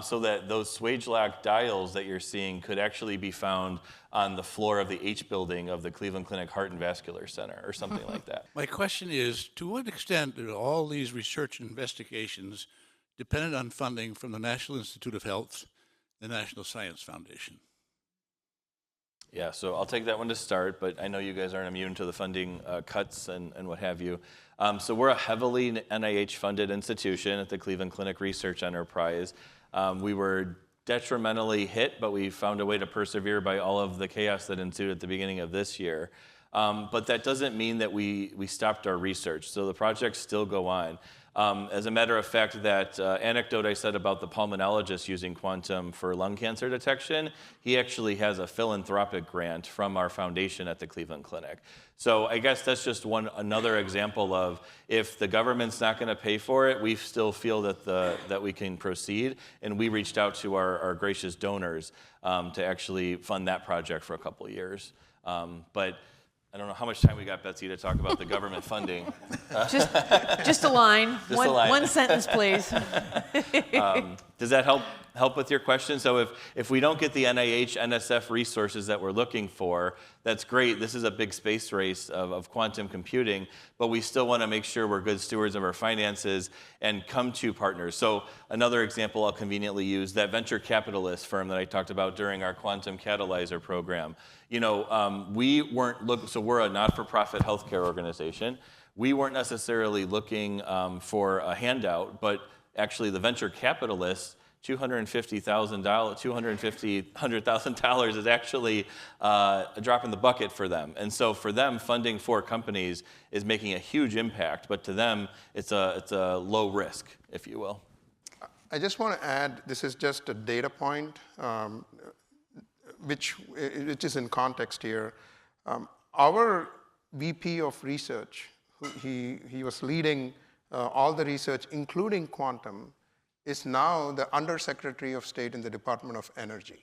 so that those Swagelok dials that you're seeing could actually be found on the floor of the H building of the Cleveland Clinic Heart and Vascular Center or something like that. My question is, to what extent are all these research investigations dependent on funding from the National Institute of Health, the National Science Foundation? Yeah, so I'll take that one to start, but I know you guys aren't immune to the funding cuts and what have you. So we're a heavily NIH-funded institution at the Cleveland Clinic Research Enterprise. We were detrimentally hit, but we found a way to persevere by all of the chaos that ensued at the beginning of this year. But that doesn't mean that we stopped our research, so the projects still go on. As a matter of fact, that anecdote I said about the pulmonologist using quantum for lung cancer detection, he actually has a philanthropic grant from our foundation at the Cleveland Clinic. So I guess that's just another example of, if the government's not going to pay for it, we still feel that we can proceed, and we reached out to our gracious donors to actually fund that project for a couple of years. But I don't know how much time we got, Betsy, to talk about the government funding. Just a line. One sentence, please. Does that help with your question? So if we don't get the NIH, NSF resources that we're looking for, that's great. This is a big space race of quantum computing, but we still want to make sure we're good stewards of our finances and come to partners. So another example I'll conveniently use, that venture capitalist firm that I talked about during our quantum catalyzer program. We weren't looking, so we're a not-for-profit healthcare organization. We weren't necessarily looking for a handout, but actually the venture capitalists, $100,000 is actually a drop in the bucket for them. And so for them, funding for companies is making a huge impact, but to them, it's a low risk, if you will. I just want to add, this is just a data point, which is in context here. Our VP of research, he was leading all the research, including quantum, is now the Undersecretary of State in the Department of Energy.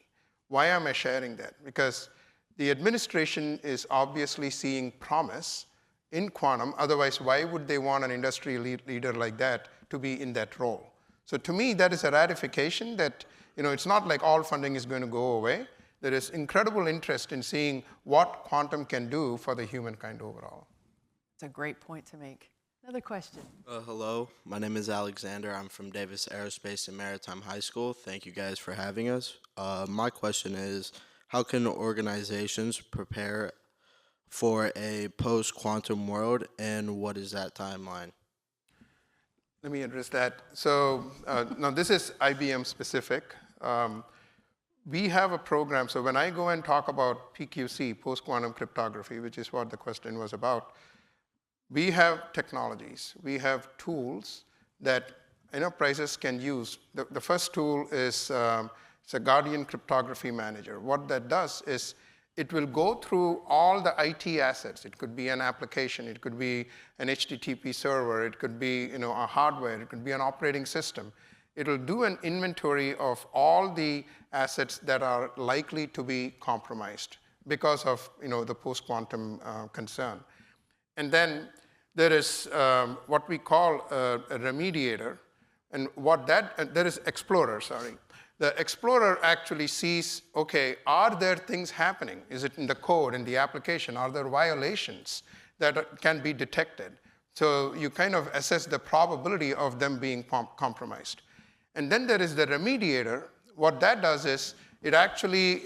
Why am I sharing that? Because the administration is obviously seeing promise in quantum. Otherwise, why would they want an industry leader like that to be in that role? So to me, that is a ratification that it's not like all funding is going to go away. There is incredible interest in seeing what quantum can do for the humankind overall. It's a great point to make. Another question. Hello, my name is Alexander. I'm from Davis Aerospace and Maritime High School. Thank you guys for having us. My question is, how can organizations prepare for a post-quantum world, and what is that timeline? Let me address that. So now this is IBM specific. We have a program, so when I go and talk about PQC, post-quantum cryptography, which is what the question was about, we have technologies, we have tools that enterprises can use. The first tool is it's a Guardian Cryptography Manager. What that does is it will go through all the IT assets. It could be an application, it could be an HTTP server, it could be a hardware, it could be an operating system. It'll do an inventory of all the assets that are likely to be compromised because of the post-quantum concern. And then there is what we call a remediator, and there is Explorer, sorry. The Explorer actually sees, okay, are there things happening? Is it in the code, in the application? Are there violations that can be detected? So you kind of assess the probability of them being compromised. And then there is the remediator. What that does is it actually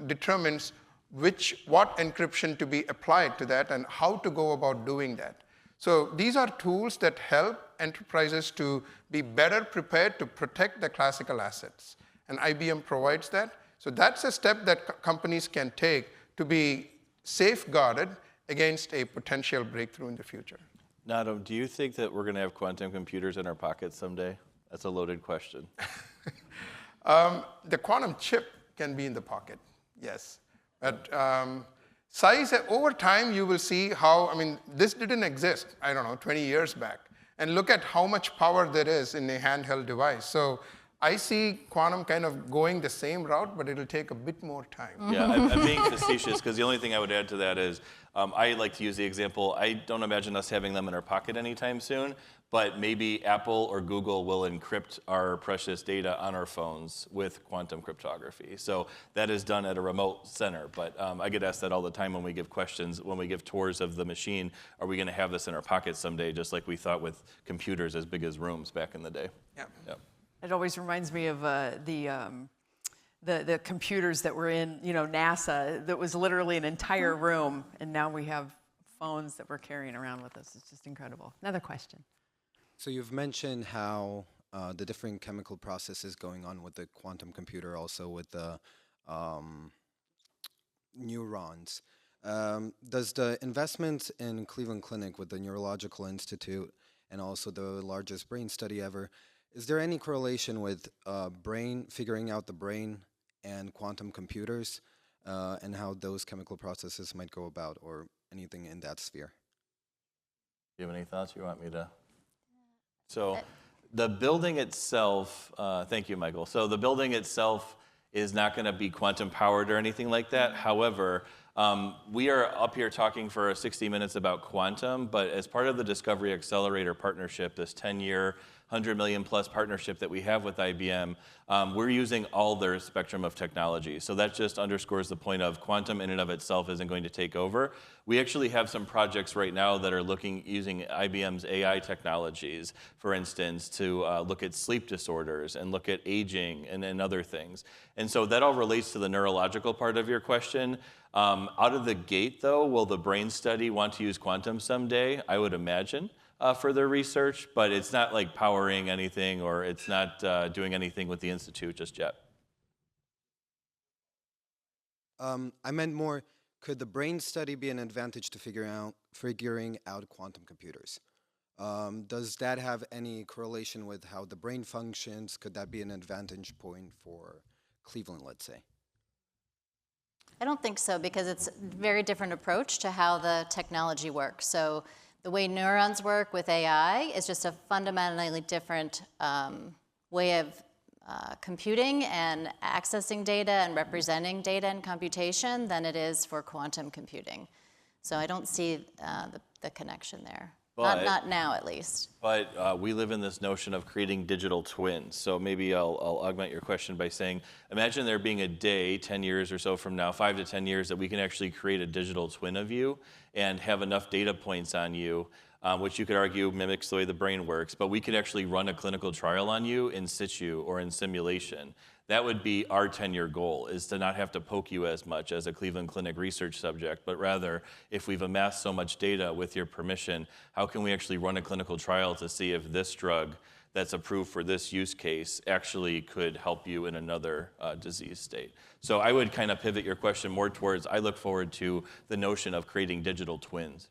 determines what encryption to be applied to that and how to go about doing that. So these are tools that help enterprises to be better prepared to protect the classical assets. And IBM provides that. So that's a step that companies can take to be safeguarded against a potential breakthrough in the future. Nadam, do you think that we're going to have quantum computers in our pockets someday? That's a loaded question. The quantum chip can be in the pocket, yes. But size, over time, you will see how, this didn't exist, 20 years back. And look at how much power there is in a handheld device. So I see quantum kind of going the same route, but it'll take a bit more time. Yeah, I'm being facetious because the only thing I would add to that is I like to use the example, I don't imagine us having them in our pocket anytime soon, but maybe Apple or Google will encrypt our precious data on our phones with quantum cryptography. So that is done at a remote center, but I get asked that all the time when we give questions, when we give tours of the machine, are we going to have this in our pockets someday, just like we thought with computers as big as rooms back in the day? Yeah. Yep. It always reminds me of the computers that were in, NASA. That was literally an entire room, and now we have phones that we're carrying around with us. It's just incredible. Another question. So you've mentioned how the different chemical processes going on with the quantum computer, also with the neurons. Does the investment in Cleveland Clinic with the Neurological Institute and also the largest brain study ever, is there any correlation with figuring out the brain and quantum computers and how those chemical processes might go about, or anything in that sphere? Do you have any thoughts you want me to? So the building itself, thank you, Michael. So the building itself is not going to be quantum powered or anything like that. However, we are up here talking for 60 minutes about quantum, but as part of the Discovery Accelerator partnership, this 10-year, 100 million plus partnership that we have with IBM, we're using all their spectrum of technology. So that just underscores the point of quantum in and of itself isn't going to take over. We actually have some projects right now that are using IBM's AI technologies, for instance, to look at sleep disorders and look at aging and other things. And so that all relates to the neurological part of your question. Out of the gate, though, will the brain study want to use quantum someday? I would imagine. For their research, but it's not like powering anything, or it's not doing anything with the Institute just yet. I meant more, could the brain study be an advantage to figuring out quantum computers? Does that have any correlation with how the brain functions? Could that be an advantage point for Cleveland, let's say? I don't think so, because it's a very different approach to how the technology works. So the way neurons work with AI is just a fundamentally different way of computing and accessing data and representing data in computation than it is for quantum computing. So I don't see the connection there. Not now, at least. But we live in this notion of creating digital twins. So maybe I'll augment your question by saying, imagine there being a day 10 years or so from now, 5 to 10 years, that we can actually create a digital twin of you and have enough data points on you, which you could argue mimics the way the brain works, but we could actually run a clinical trial on you in situ or in simulation. That would be our 10-year goal, is to not have to poke you as much as a Cleveland Clinic research subject, but rather, if we've amassed so much data with your permission, how can we actually run a clinical trial to see if this drug that's approved for this use case actually could help you in another disease state? So I would kind of pivot your question more towards, I look forward to the notion of creating digital twins.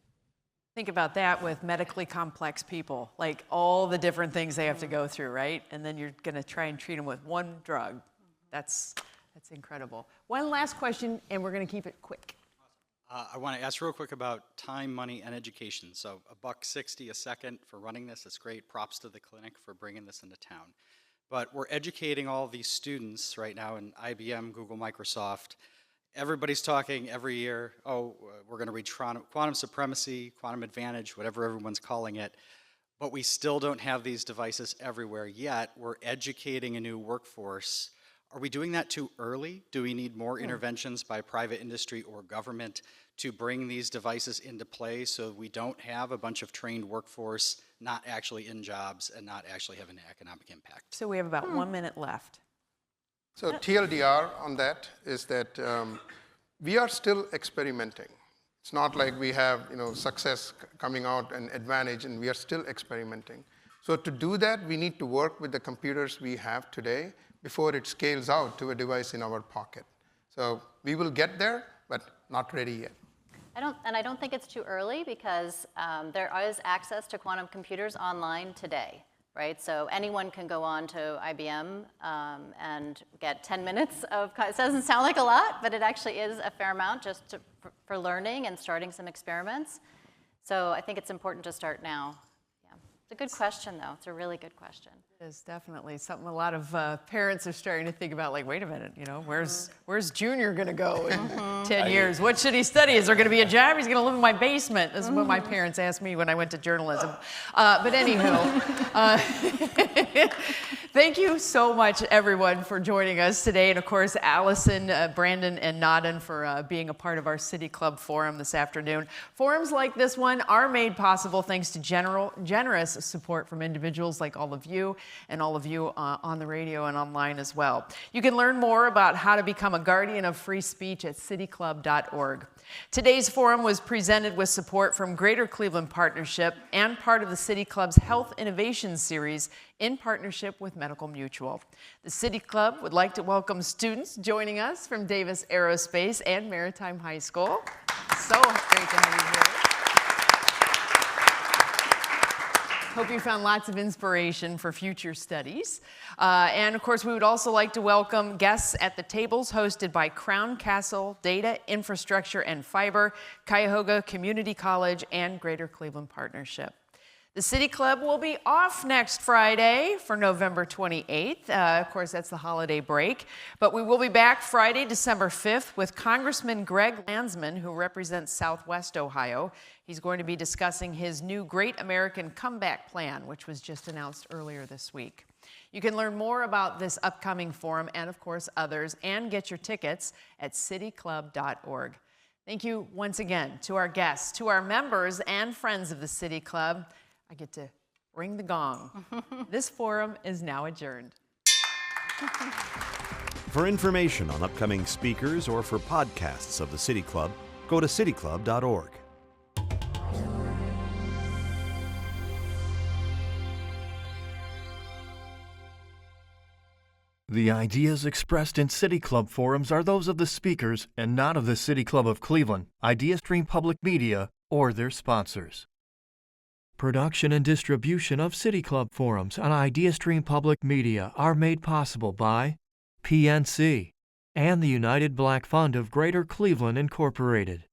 Think about that with medically complex people, like all the different things they have to go through, right? And then you're going to try and treat them with one drug. That's incredible. One last question, and we're going to keep it quick. I want to ask real quick about time, money, and education. So $1.60 a second for running this. That's great. Props to the clinic for bringing this into town. But we're educating all these students right now in IBM, Google, Microsoft. Everybody's talking every year, we're going to reach quantum supremacy, quantum advantage, whatever everyone's calling it. But we still don't have these devices everywhere yet. We're educating a new workforce. Are we doing that too early? Do we need more interventions by private industry or government to bring these devices into play so we don't have a bunch of trained workforce not actually in jobs and not actually having an economic impact? So we have about 1 minute left. So TLDR on that is that we are still experimenting. It's not like we have success coming out and advantage, and we are still experimenting. So to do that, we need to work with the computers we have today before it scales out to a device in our pocket. So we will get there, but not ready yet. I don't think it's too early because there is access to quantum computers online today, right? So anyone can go on to IBM and get 10 minutes of, it doesn't sound like a lot, but it actually is a fair amount just for learning and starting some experiments. So I think it's important to start now. Yeah. It's a good question, though. It's a really good question. It is definitely something a lot of parents are starting to think about, like, wait a minute, where's Junior going to go in 10 years? What should he study? Is there going to be a job? He's going to live in my basement. This is what my parents asked me when I went to journalism. But anywho, thank you so much, everyone, for joining us today. And of course, Allison, Brandon, and Nadan for being a part of our City Club Forum this afternoon. Forums like this one are made possible thanks to generous support from individuals like all of you and all of you on the radio and online as well. You can learn more about how to become a guardian of free speech at cityclub.org. Today's forum was presented with support from Greater Cleveland Partnership and part of the City Club's Health Innovation Series in partnership with Medical Mutual. The City Club would like to welcome students joining us from Davis Aerospace and Maritime High School. So great to have you here. Hope you found lots of inspiration for future studies. And of course, we would also like to welcome guests at the tables hosted by Crown Castle, Data, Infrastructure, and Fiber, Cuyahoga Community College, and Greater Cleveland Partnership. The City Club will be off next Friday for November 28th. Of course, that's the holiday break. But we will be back Friday, December 5th with Congressman Greg Landsman, who represents Southwest Ohio. He's going to be discussing his new Great American Comeback Plan, which was just announced earlier this week. You can learn more about this upcoming forum and, of course, others, and get your tickets at cityclub.org. Thank you once again to our guests, to our members and friends of the City Club. I get to ring the gong. This forum is now adjourned. For information on upcoming speakers or for podcasts of the City Club, go to cityclub.org. The ideas expressed in City Club forums are those of the speakers and not of the City Club of Cleveland, IdeaStream Public Media, or their sponsors. Production and distribution of City Club forums on IdeaStream Public Media are made possible by PNC and the United Black Fund of Greater Cleveland, Incorporated.